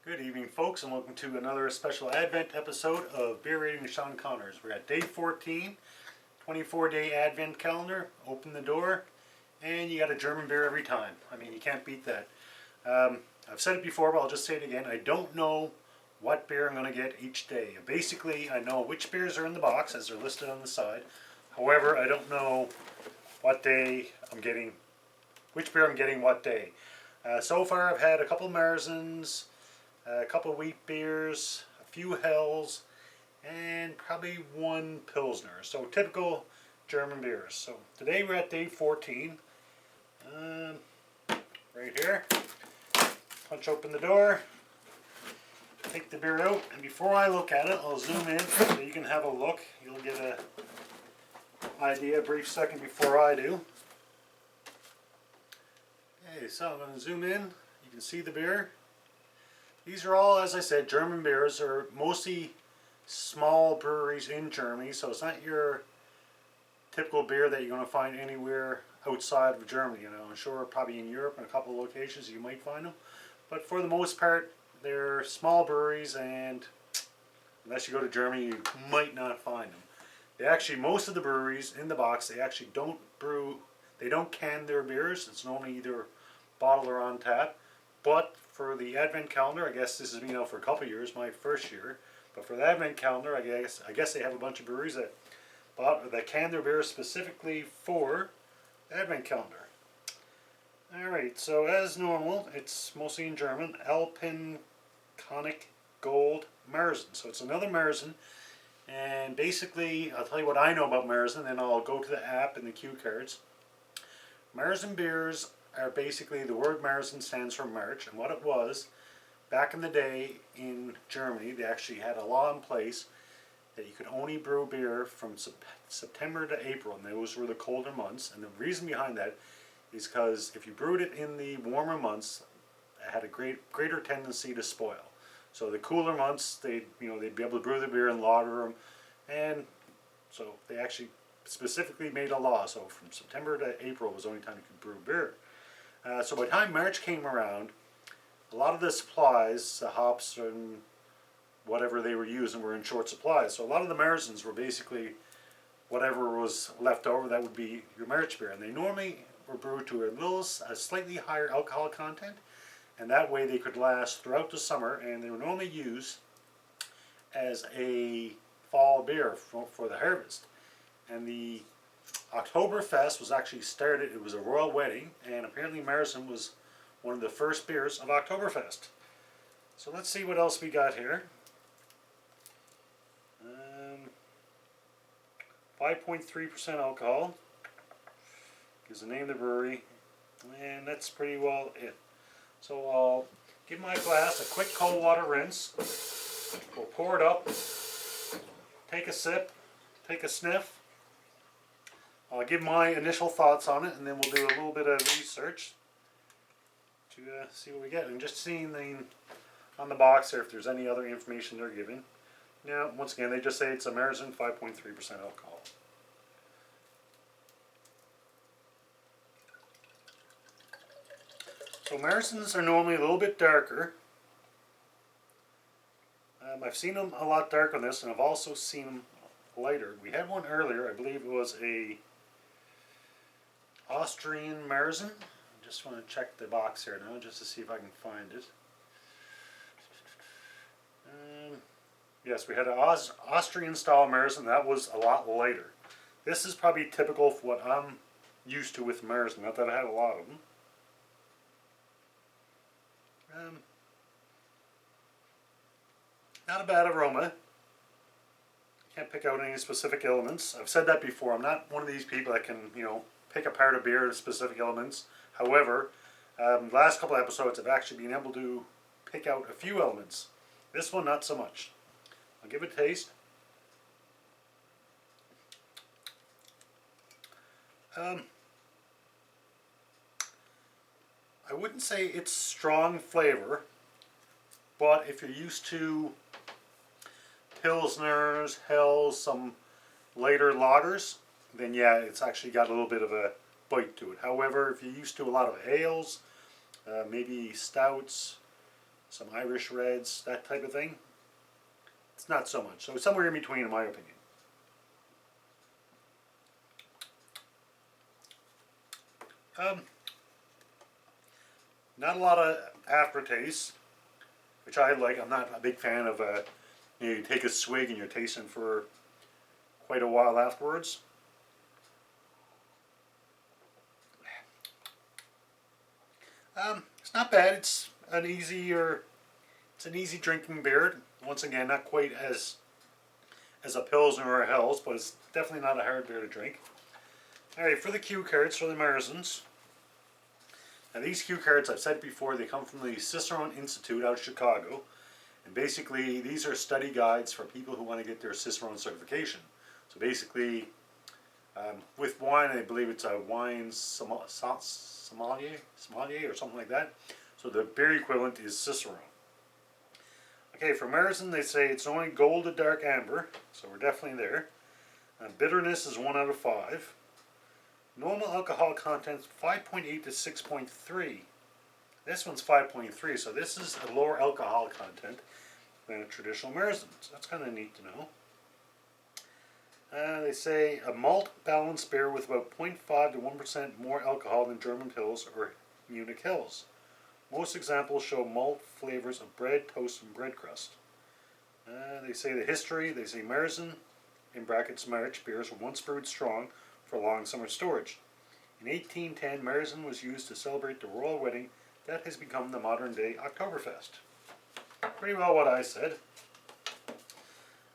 Good evening, folks, and welcome to another special Advent episode of Beer Rating with Sean Connors. We're at day 14, 24-day Advent calendar. Open the door, and you got a German beer every time. I mean, you can't beat that. I've said it before, but I'll just say it again. I don't know what beer I'm going to get each day. Basically, I know which beers are in the box, as they're listed on the side. However, I don't know what day I'm getting, which beer I'm getting what day. So far, I've had a couple Marzens, a couple wheat beers, a few Hells, and probably one Pilsner. So typical German beers. So today we're at day 14. Right here. Punch open the door. Take the beer out. And before I look at it, I'll zoom in so you can have a look. You'll get an idea a brief second before I do. Okay, so I'm going to zoom in. You can see the beer. These are all, as I said, German beers. They're mostly small breweries in Germany, so it's not your typical beer that you're going to find anywhere outside of Germany. You know, I'm sure probably in Europe in a couple of locations you might find them, but for the most part, they're small breweries, and unless you go to Germany, you might not find them. They actually, most of the breweries in the box, they actually don't brew, they don't can their beers. It's normally either bottled or on tap. But for the Advent calendar, I guess this has been out for a couple of years, my first year. But for the Advent calendar, I guess they have a bunch of breweries that can their beers specifically for the Advent calendar. Alright, so as normal, it's mostly in German. Alpenkonig Gold Marzen. So it's another Marzen. And basically, I'll tell you what I know about Marzen, then I'll go to the app and the cue cards. Marzen beers are basically, the word Marzen stands for March, and what it was, back in the day in Germany, they actually had a law in place that you could only brew beer from September to April, and those were the colder months. And the reason behind that is because if you brewed it in the warmer months, it had a greater tendency to spoil. So the cooler months, they'd be able to brew the beer and lager them, and so they actually specifically made a law. So from September to April was the only time you could brew beer. So by the time March came around, a lot of the supplies, the hops and whatever they were using, were in short supply. So a lot of the Marzens were basically whatever was left over, that would be your March beer. And they normally were brewed to a slightly higher alcohol content, and that way they could last throughout the summer, and they were normally used as a fall beer for the harvest. And the Oktoberfest was actually started, it was a royal wedding, and apparently Marzen was one of the first beers of Oktoberfest. So let's see what else we got here. 5.3% alcohol is the name of the brewery, and that's pretty well it. So I'll give my glass a quick cold water rinse. We'll pour it up, take a sip, take a sniff. I'll give my initial thoughts on it, and then we'll do a little bit of research to see what we get. And just seeing on the box there if there's any other information they're giving. Now, once again, they just say it's a Marzen, 5.3% alcohol. So Marzens are normally a little bit darker. I've seen them a lot darker than this, and I've also seen them lighter. We had one earlier, I believe it was a Austrian Marzen. I just want to check the box here now just to see if I can find it. Yes, we had an Austrian style Marzen. That was a lot lighter. This is probably typical for what I'm used to with Marzen, not that I had a lot of them. Not a bad aroma. Can't pick out any specific elements. I've said that before. I'm not one of these people that can, pick apart a beer to specific elements. However, the last couple of episodes I've actually been able to pick out a few elements. This one, not so much. I'll give it a taste. I wouldn't say it's strong flavor, but if you're used to Pilsners, Hells, some later lagers, then yeah, it's actually got a little bit of a bite to it. However, if you're used to a lot of ales, maybe stouts, some Irish reds, that type of thing. It's not so much. So it's somewhere in between, in my opinion. Not a lot of aftertaste, which I like. I'm not a big fan of you take a swig and you're tasting for quite a while afterwards. It's not bad. It's an easy drinking beer. Once again, not quite as a Pilsner or a Helles, but it's definitely not a hard beer to drink. Alright, for the cue cards for the Marzens. Now these cue cards, I've said before, they come from the Cicerone Institute out of Chicago. And basically, these are study guides for people who want to get their Cicerone certification. So basically, with wine, I believe it's a wine sommelier or something like that. So the beer equivalent is Cicerone. Okay, for Marzen, they say it's only gold to dark amber, so we're definitely there. Bitterness is 1 out of 5. Normal alcohol content 5.8 to 6.3. This one's 5.3, so this is a lower alcohol content than a traditional Marzen. So that's kind of neat to know. They say a malt balanced beer with about 0.5 to 1% more alcohol than German Pils or Munich Hills. Most examples show malt flavors of bread, toast, and bread crust. They say the history. They say Marzen, in brackets March, beers were once brewed strong for long summer storage. In 1810, Marzen was used to celebrate the royal wedding that has become the modern-day Oktoberfest. Pretty well what I said.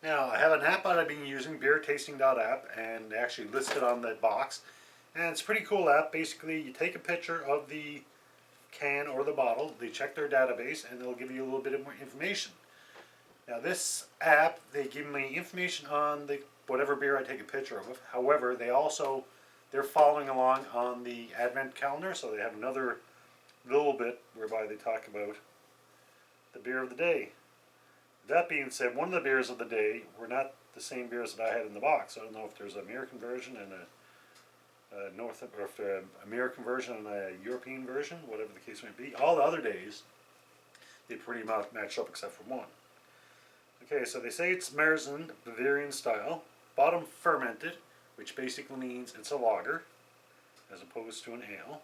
Now, I have an app that I've been using, beertasting.app, and they actually listed on the box. And it's a pretty cool app. Basically, you take a picture of the can or the bottle, they check their database, and they'll give you a little bit more information. Now this app, they give me information on the whatever beer I take a picture of. However, they're following along on the advent calendar, so they have another little bit whereby they talk about the beer of the day. That being said, one of the beers of the day were not the same beers that I had in the box. I don't know if there's an American version and American version and a European version, whatever the case may be. All the other days, they pretty much match up except for one. Okay, so they say it's Marzen, Bavarian style, bottom fermented, which basically means it's a lager, as opposed to an ale.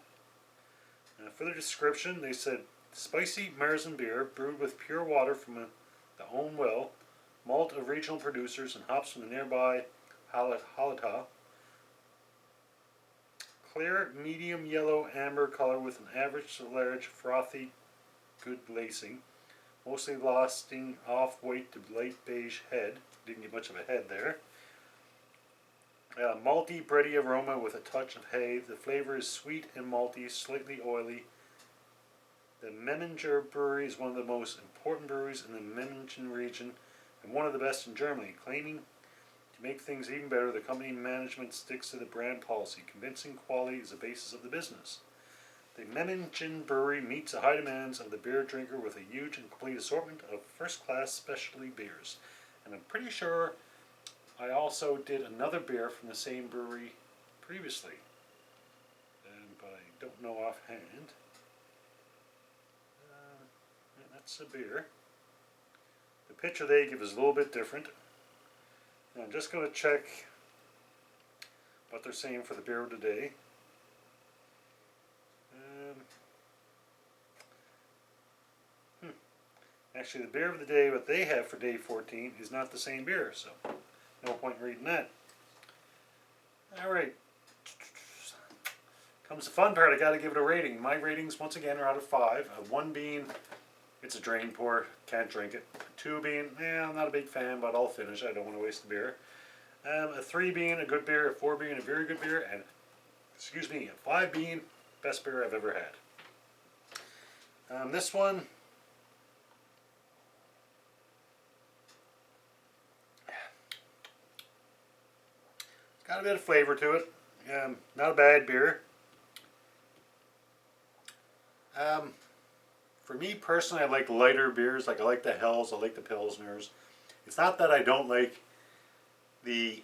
For the description, they said spicy Marzen beer brewed with pure water from the own well, malt of regional producers, and hops from the nearby Halata. Clear, medium yellow amber color with an average to large, frothy, good lacing. Mostly lasting off white to light beige head. Didn't get much of a head there. Malty, bready aroma with a touch of hay. The flavor is sweet and malty, slightly oily. The Memmingen brewery is one of the most important breweries in the Memmingen region and one of the best in Germany. Claiming to make things even better, the company management sticks to the brand policy. Convincing quality is the basis of the business. The Memmingen brewery meets the high demands of the beer drinker with a huge and complete assortment of first-class specialty beers. And I'm pretty sure I also did another beer from the same brewery previously, but I don't know offhand. That's a beer. The picture they give is a little bit different. Now I'm just going to check what they're saying for the beer of the day. Actually, the beer of the day, what they have for day 14, is not the same beer, so no point in reading that. Alright. Comes the fun part, I gotta give it a rating. My ratings, once again, are out of 5. 1 being, it's a drain pour, can't drink it. 2 being, I'm not a big fan, but I'll finish, I don't want to waste the beer. A 3 being a good beer, a 4 being a very good beer, and, a 5 being best beer I've ever had. This one, got a bit of flavor to it. Not a bad beer. For me personally, I like lighter beers. Like I like the Hells, I like the Pilsners. It's not that I don't like the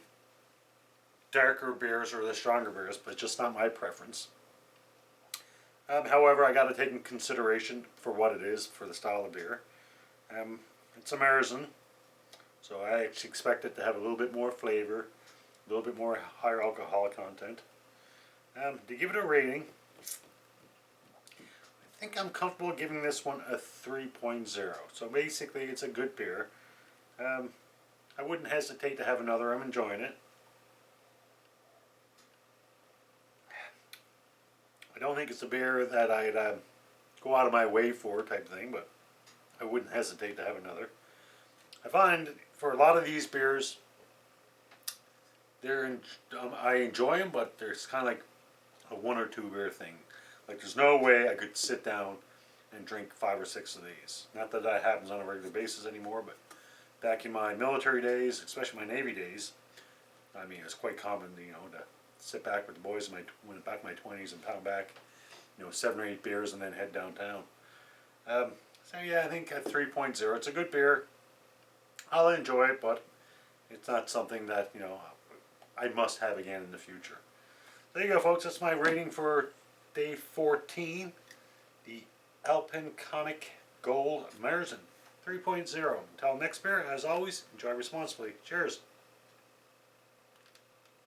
darker beers or the stronger beers, but it's just not my preference. However, I got to take in consideration for what it is, for the style of beer. It's a Marzen, so I actually expect it to have a little bit more flavor, a little bit more higher alcohol content. To give it a rating, I think I'm comfortable giving this one a 3.0. So basically, it's a good beer. I wouldn't hesitate to have another. I'm enjoying it. I don't think it's a beer that I'd go out of my way for type thing, but I wouldn't hesitate to have another. I find for a lot of these beers, I enjoy them, but there's kind of like a one or two beer thing. Like there's no way I could sit down and drink 5 or 6 of these. Not that that happens on a regular basis anymore, but back in my military days, especially my Navy days, I mean, it's quite common, to sit back with the boys in back in my 20s and pound back, 7 or 8 beers and then head downtown. So yeah, I think at 3.0, it's a good beer. I'll enjoy it, but it's not something that, I must have again in the future. There you go, folks. That's my rating for day 14, the Alpenkonig Gold Marzen 3.0. Until next beer, as always, enjoy responsibly. Cheers.